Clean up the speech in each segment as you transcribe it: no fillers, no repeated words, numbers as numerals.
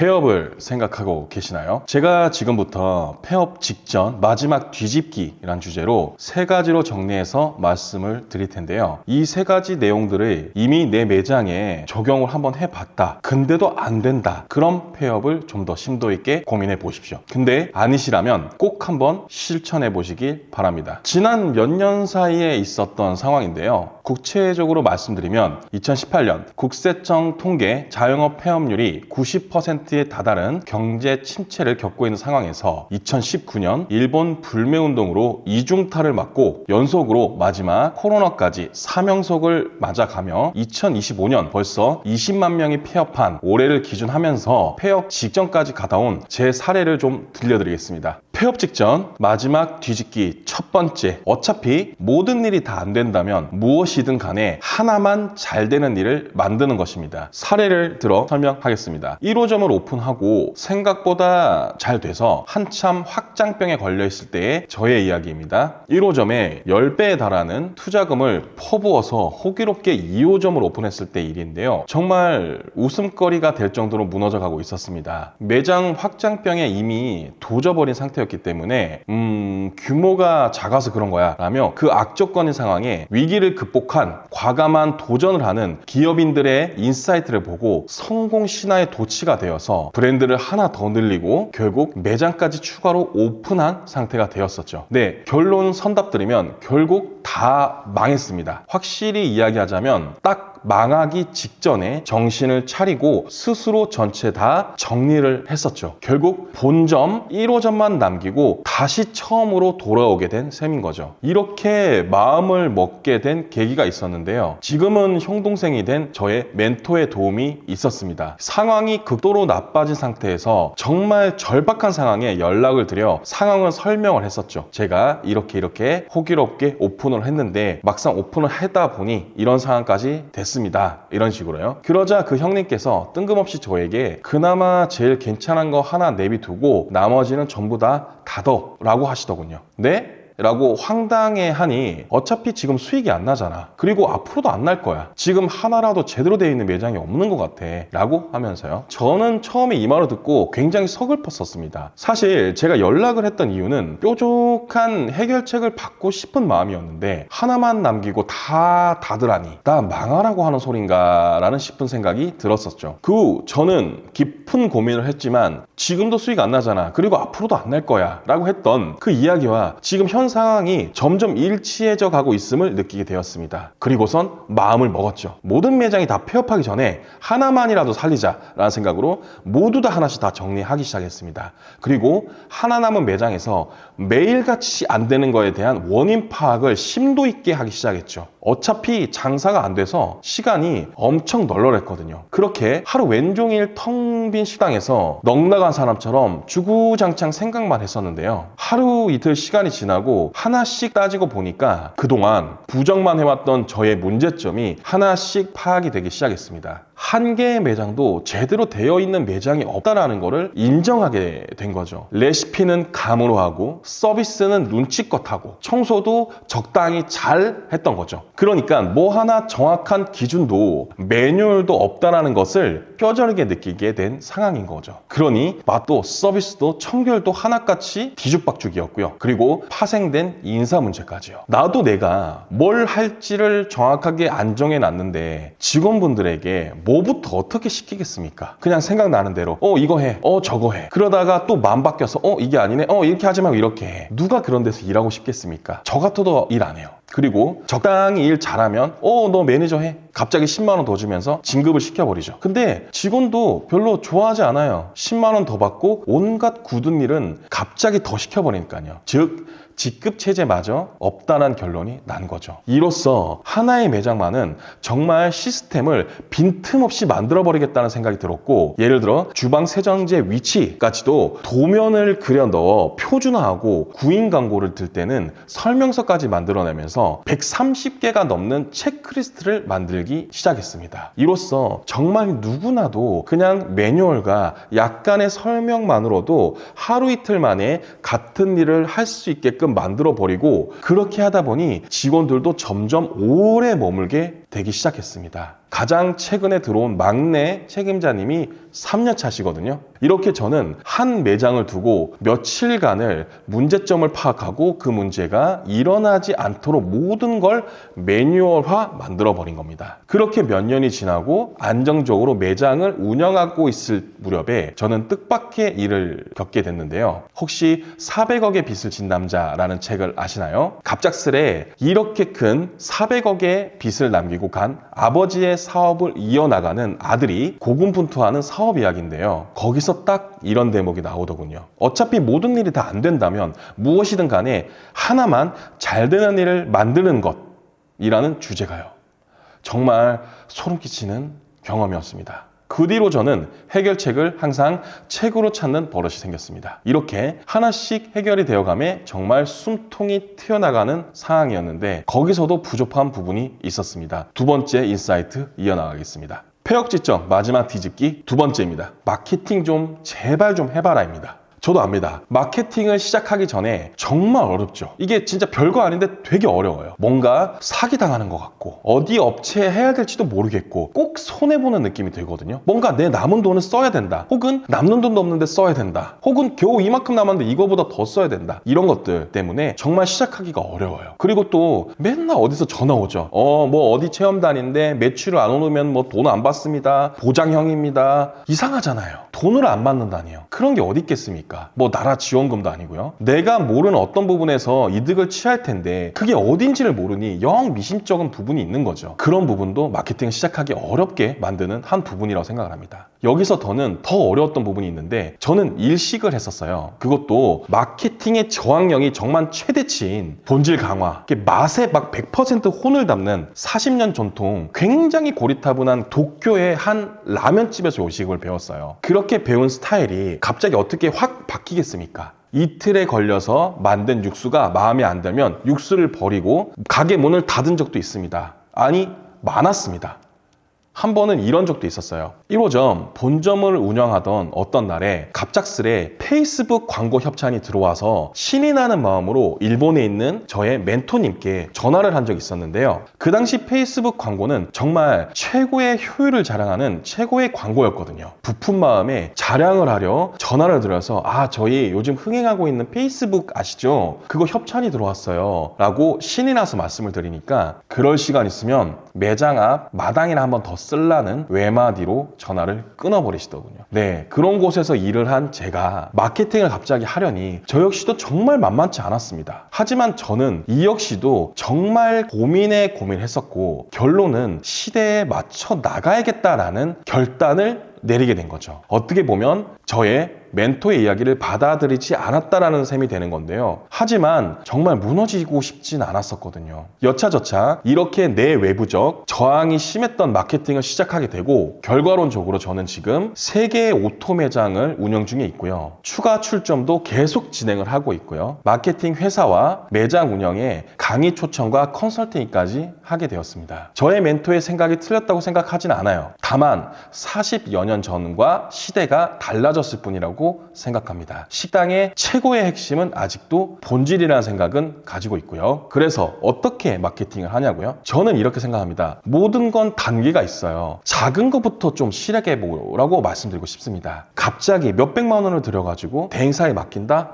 폐업을 생각하고 계시나요? 제가 지금부터 폐업 직전 마지막 뒤집기라는 주제로 세 가지로 정리해서 말씀을 드릴 텐데요. 이 세 가지 내용들을 이미 내 매장에 적용을 한번 해봤다. 근데도 안 된다. 그럼 폐업을 좀 더 심도 있게 고민해 보십시오. 근데 아니시라면 꼭 한번 실천해 보시길 바랍니다. 지난 몇 년 사이에 있었던 상황인데요. 구체적으로 말씀드리면 2018년 국세청 통계 자영업 폐업률이 90%에 다다른 경제 침체를 겪고 있는 상황에서 2019년 일본 불매운동으로 이중타를 맞고 연속으로 마지막 코로나까지 사명석을 맞아가며 2025년 벌써 20만 명이 폐업한 올해를 기준하면서 폐업 직전까지 가다온 제 사례를 좀 들려드리겠습니다. 폐업 직전 마지막 뒤집기 첫 번째, 어차피 모든 일이 다 안 된다면 무엇이든 간에 하나만 잘 되는 일을 만드는 것입니다. 사례를 들어 설명하겠습니다. 1호점을 오픈하고 생각보다 잘 돼서 한참 확장병에 걸려 있을 때의 저의 이야기입니다. 1호점에 10배에 달하는 투자금을 퍼부어서 호기롭게 2호점을 오픈했을 때 일인데요. 정말 웃음거리가 될 정도로 무너져 가고 있었습니다. 매장 확장병에 이미 도져버린 상태였기 때문에 규모가 작아서 그런 거야 라며 그 악조건인 상황에 위기를 극복한 과감한 도전을 하는 기업인들의 인사이트를 보고 성공 신화의 도취가 되어서 브랜드를 하나 더 늘리고 결국 매장까지 추가로 오픈한 상태가 되었었죠. 네, 결론 선답드리면 결국 다 망했습니다. 확실히 이야기하자면 딱 망하기 직전에 정신을 차리고 스스로 전체 다 정리를 했었죠. 결국 본점 1호점만 남기고 다시 처음으로 돌아오게 된 셈인 거죠. 이렇게 마음을 먹게 된 계기가 있었는데요. 지금은 형동생이 된 저의 멘토의 도움이 있었습니다. 상황이 극도로 나빠진 상태에서 정말 절박한 상황에 연락을 드려 상황을 설명을 했었죠. 제가 이렇게 호기롭게 오픈을 했는데 막상 오픈을 하다 보니 이런 상황까지 됐습니다. 이런 식으로요. 그러자 그 형님께서 뜬금없이 저에게 그나마 제일 괜찮은 거 하나 내비두고 나머지는 전부 다 닫어 라고 하시더군요. 네? 라고 황당해하니 어차피 지금 수익이 안 나잖아. 그리고 앞으로도 안 날 거야. 지금 하나라도 제대로 되어 있는 매장이 없는 것 같아. 라고 하면서요. 저는 처음에 이 말을 듣고 굉장히 서글펐었습니다. 사실 제가 연락을 했던 이유는 뾰족한 해결책을 받고 싶은 마음이었는데 하나만 남기고 다 닫으라니 나 망하라고 하는 소린가 라는 싶은 생각이 들었었죠. 그 후 저는 깊은 고민을 했지만 지금도 수익 안 나잖아. 그리고 앞으로도 안 날 거야. 라고 했던 그 이야기와 지금 현 상황이 점점 일치해져 가고 있음을 느끼게 되었습니다. 그리고선 마음을 먹었죠. 모든 매장이 다 폐업하기 전에 하나만이라도 살리자라는 생각으로 모두 다 하나씩 다 정리하기 시작했습니다. 그리고 하나 남은 매장에서 매일같이 안 되는 거에 대한 원인 파악을 심도 있게 하기 시작했죠. 어차피 장사가 안 돼서 시간이 엄청 널널했거든요. 그렇게 하루 왼종일 텅 빈 식당에서 넉나간 사람처럼 주구장창 생각만 했었는데요. 하루 이틀 시간이 지나고 하나씩 따지고 보니까 그동안 부정만 해왔던 저의 문제점이 하나씩 파악이 되기 시작했습니다. 한 개의 매장도 제대로 되어 있는 매장이 없다라는 것을 인정하게 된 거죠. 레시피는 감으로 하고 서비스는 눈치껏 하고 청소도 적당히 잘 했던 거죠. 그러니까 뭐 하나 정확한 기준도 매뉴얼도 없다라는 것을 뼈저리게 느끼게 된 상황인 거죠. 그러니 맛도 서비스도 청결도 하나같이 뒤죽박죽이었고요. 그리고 파생된 인사 문제까지요. 나도 내가 뭘 할지를 정확하게 안 정해놨는데 직원분들에게 뭐부터 어떻게 시키겠습니까? 그냥 생각나는 대로 이거 해, 저거 해. 그러다가 또 마음 바뀌어서 이게 아니네, 이렇게 하지 말고 이렇게 해. 누가 그런 데서 일하고 싶겠습니까? 저 같아도 일 안 해요. 그리고 적당히 일 잘하면 너 매니저 해. 갑자기 10만 원 더 주면서 진급을 시켜버리죠. 근데 직원도 별로 좋아하지 않아요. 10만 원 더 받고 온갖 굳은 일은 갑자기 더 시켜버리니까요. 즉 직급 체제마저 없다는 결론이 난 거죠. 이로써 하나의 매장만은 정말 시스템을 빈틈없이 만들어버리겠다는 생각이 들었고, 예를 들어 주방 세정제 위치까지도 도면을 그려 넣어 표준화하고 구인 광고를 들 때는 설명서까지 만들어내면서 130개가 넘는 체크리스트를 만들기 시작했습니다. 이로써 정말 누구나도 그냥 매뉴얼과 약간의 설명만으로도 하루 이틀 만에 같은 일을 할 수 있게끔 만들어버리고, 그렇게 하다 보니 직원들도 점점 오래 머물게 되기 시작했습니다. 가장 최근에 들어온 막내 책임자님이 3년 차시거든요. 이렇게 저는 한 매장을 두고 며칠간을 문제점을 파악하고 그 문제가 일어나지 않도록 모든 걸 매뉴얼화 만들어버린 겁니다. 그렇게 몇 년이 지나고 안정적으로 매장을 운영하고 있을 무렵에 저는 뜻밖의 일을 겪게 됐는데요. 혹시 400억의 빚을 진 남자라는 책을 아시나요? 갑작스레 이렇게 큰 400억의 빚을 남기고 간 아버지의 사업을 이어나가는 아들이 고군분투하는 사업 이야기인데요. 거기서 딱 이런 대목이 나오더군요. 어차피 모든 일이 다 안 된다면 무엇이든 간에 하나만 잘 되는 일을 만드는 것이라는 주제가요. 정말 소름 끼치는 경험이었습니다. 그 뒤로 저는 해결책을 항상 책으로 찾는 버릇이 생겼습니다. 이렇게 하나씩 해결이 되어가며 정말 숨통이 튀어나가는 상황이었는데 거기서도 부족한 부분이 있었습니다. 두 번째 인사이트 이어나가겠습니다. 폐업지점 마지막 뒤집기 두 번째입니다. 마케팅 좀 제발 좀 해봐라입니다. 저도 압니다. 마케팅을 시작하기 전에 정말 어렵죠. 이게 진짜 별거 아닌데 되게 어려워요. 뭔가 사기당하는 것 같고 어디 업체에 해야 될지도 모르겠고 꼭 손해보는 느낌이 들거든요. 뭔가 내 남은 돈을 써야 된다. 혹은 남는 돈도 없는데 써야 된다. 혹은 겨우 이만큼 남았는데 이거보다 더 써야 된다. 이런 것들 때문에 정말 시작하기가 어려워요. 그리고 또 맨날 어디서 전화 오죠. 뭐 어디 체험단인데 매출을 안 오르면 뭐 돈 안 받습니다. 보장형입니다. 이상하잖아요. 돈을 안 받는다니요. 그런 게 어디 있겠습니까? 뭐 나라 지원금도 아니고요. 내가 모르는 어떤 부분에서 이득을 취할 텐데 그게 어딘지를 모르니 영 미심쩍은 부분이 있는 거죠. 그런 부분도 마케팅을 시작하기 어렵게 만드는 한 부분이라고 생각을 합니다. 여기서 저는 더 어려웠던 부분이 있는데 저는 일식을 했었어요. 그것도 마케팅의 저항력이 정말 최대치인 본질 강화, 맛에 막 100% 혼을 담는 40년 전통 굉장히 고리타분한 도쿄의 한 라면집에서 요식을 배웠어요. 그렇게 배운 스타일이 갑자기 어떻게 확 바뀌겠습니까? 이틀에 걸려서 만든 육수가 마음에 안 들면 육수를 버리고 가게 문을 닫은 적도 있습니다. 아니, 많았습니다. 한 번은 이런 적도 있었어요. 1호점 본점을 운영하던 어떤 날에 갑작스레 페이스북 광고 협찬이 들어와서 신이 나는 마음으로 일본에 있는 저의 멘토님께 전화를 한 적이 있었는데요. 그 당시 페이스북 광고는 정말 최고의 효율을 자랑하는 최고의 광고였거든요. 부푼 마음에 자랑을 하려 전화를 드려서 저희 요즘 흥행하고 있는 페이스북 아시죠? 그거 협찬이 들어왔어요 라고 신이 나서 말씀을 드리니까 그럴 시간 있으면 매장 앞 마당이나 한번 더 쓸라는 외마디로 전화를 끊어버리시더군요. 네, 그런 곳에서 일을 한 제가 마케팅을 갑자기 하려니 저 역시도 정말 만만치 않았습니다. 하지만 저는 이 역시도 정말 고민에 고민했었고 결론은 시대에 맞춰 나가야겠다라는 결단을 내리게 된 거죠. 어떻게 보면 저의 멘토의 이야기를 받아들이지 않았다라는 셈이 되는 건데요. 하지만 정말 무너지고 싶진 않았었거든요. 여차저차 이렇게 내 외부적 저항이 심했던 마케팅을 시작하게 되고 결과론적으로 저는 지금 3개의 오토 매장을 운영 중에 있고요. 추가 출점도 계속 진행을 하고 있고요. 마케팅 회사와 매장 운영에 강의 초청과 컨설팅까지 하게 되었습니다. 저의 멘토의 생각이 틀렸다고 생각하진 않아요. 다만 40여 년 전과 시대가 달라졌을 뿐이라고 생각합니다. 식당의 최고의 핵심은 아직도 본질이라는 생각은 가지고 있고요. 그래서 어떻게 마케팅을 하냐고요? 저는 이렇게 생각합니다. 모든 건 단계가 있어요. 작은 것부터 좀 실행해보라고 말씀드리고 싶습니다. 갑자기 몇백만 원을 들여가지고 대행사에 맡긴다?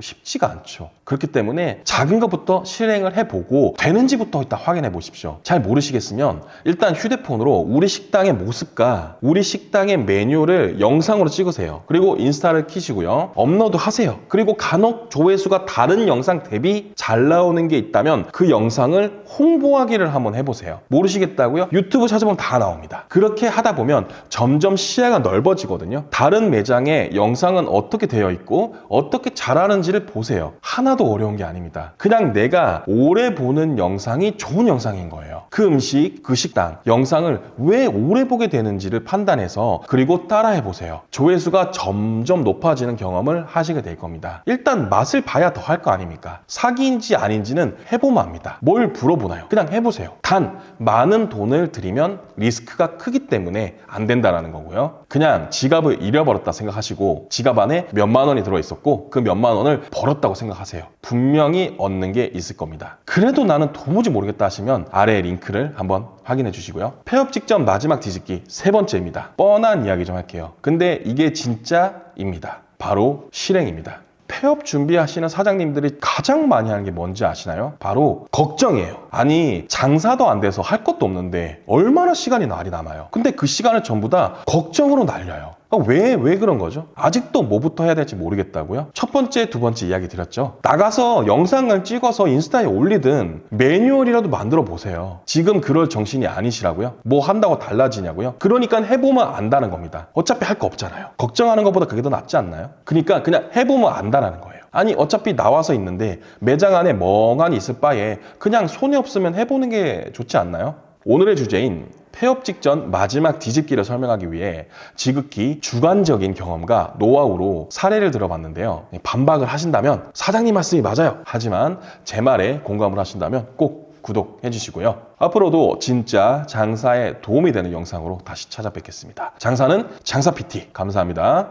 쉽지가 않죠. 그렇기 때문에 작은 것부터 실행을 해보고 되는지부터 일단 확인해 보십시오. 잘 모르시겠으면 일단 휴대폰으로 우리 식당의 모습과 우리 식당의 메뉴를 영상으로 찍으세요. 그리고 인스타를 키시고요. 업로드 하세요. 그리고 간혹 조회수가 다른 영상 대비 잘 나오는 게 있다면 그 영상을 홍보하기를 한번 해보세요. 모르시겠다고요? 유튜브 찾아보면 다 나옵니다. 그렇게 하다 보면 점점 시야가 넓어지거든요. 다른 매장의 영상은 어떻게 되어 있고 어떻게 잘하는지를 보세요. 하나도 어려운 게 아닙니다. 그냥 내가 오래 보는 영상이 좋은 영상인 거예요. 그 음식, 그 식당, 영상을 왜 오래 보게 되는지를 판단해서 그리고 따라해 보세요. 조회수가 점점 높아지는 경험을 하시게 될 겁니다. 일단 맛을 봐야 더 할 거 아닙니까? 사기인지 아닌지는 해보면 압니다. 뭘 물어보나요? 그냥 해보세요. 단 많은 돈을 들이면 리스크가 크기 때문에 안 된다라는 거고요. 그냥 지갑을 잃어버렸다 생각하시고 지갑 안에 몇만 원이 들어있었고 그 몇만 원을 벌었다고 생각하세요. 분명히 얻는 게 있을 겁니다. 그래도 나는 도무지 모르겠다 하시면 아래 링크를 한번 확인해 주시고요. 폐업 직전 마지막 뒤집기 세 번째입니다. 뻔한 이야기 좀 할게요. 근데 이게 진짜입니다. 바로 실행입니다. 폐업 준비하시는 사장님들이 가장 많이 하는 게 뭔지 아시나요? 바로 걱정이에요. 아니, 장사도 안 돼서 할 것도 없는데 얼마나 시간이 날이 남아요. 근데 그 시간을 전부 다 걱정으로 날려요. 왜 그런 거죠? 아직도 뭐부터 해야 될지 모르겠다고요? 첫 번째, 두 번째 이야기 드렸죠. 나가서 영상을 찍어서 인스타에 올리든 매뉴얼이라도 만들어 보세요. 지금 그럴 정신이 아니시라고요? 뭐 한다고 달라지냐고요? 그러니까 해보면 안다는 겁니다. 어차피 할 거 없잖아요. 걱정하는 것보다 그게 더 낫지 않나요? 그러니까 그냥 해보면 안다라는 거예요. 아니, 어차피 나와서 있는데 매장 안에 멍하니 있을 바에 그냥 손이 없으면 해보는 게 좋지 않나요? 오늘의 주제인 폐업 직전 마지막 뒤집기를 설명하기 위해 지극히 주관적인 경험과 노하우로 사례를 들어봤는데요. 반박을 하신다면 사장님 말씀이 맞아요. 하지만 제 말에 공감을 하신다면 꼭 구독해 주시고요. 앞으로도 진짜 장사에 도움이 되는 영상으로 다시 찾아뵙겠습니다. 장사는 장사 PT. 감사합니다.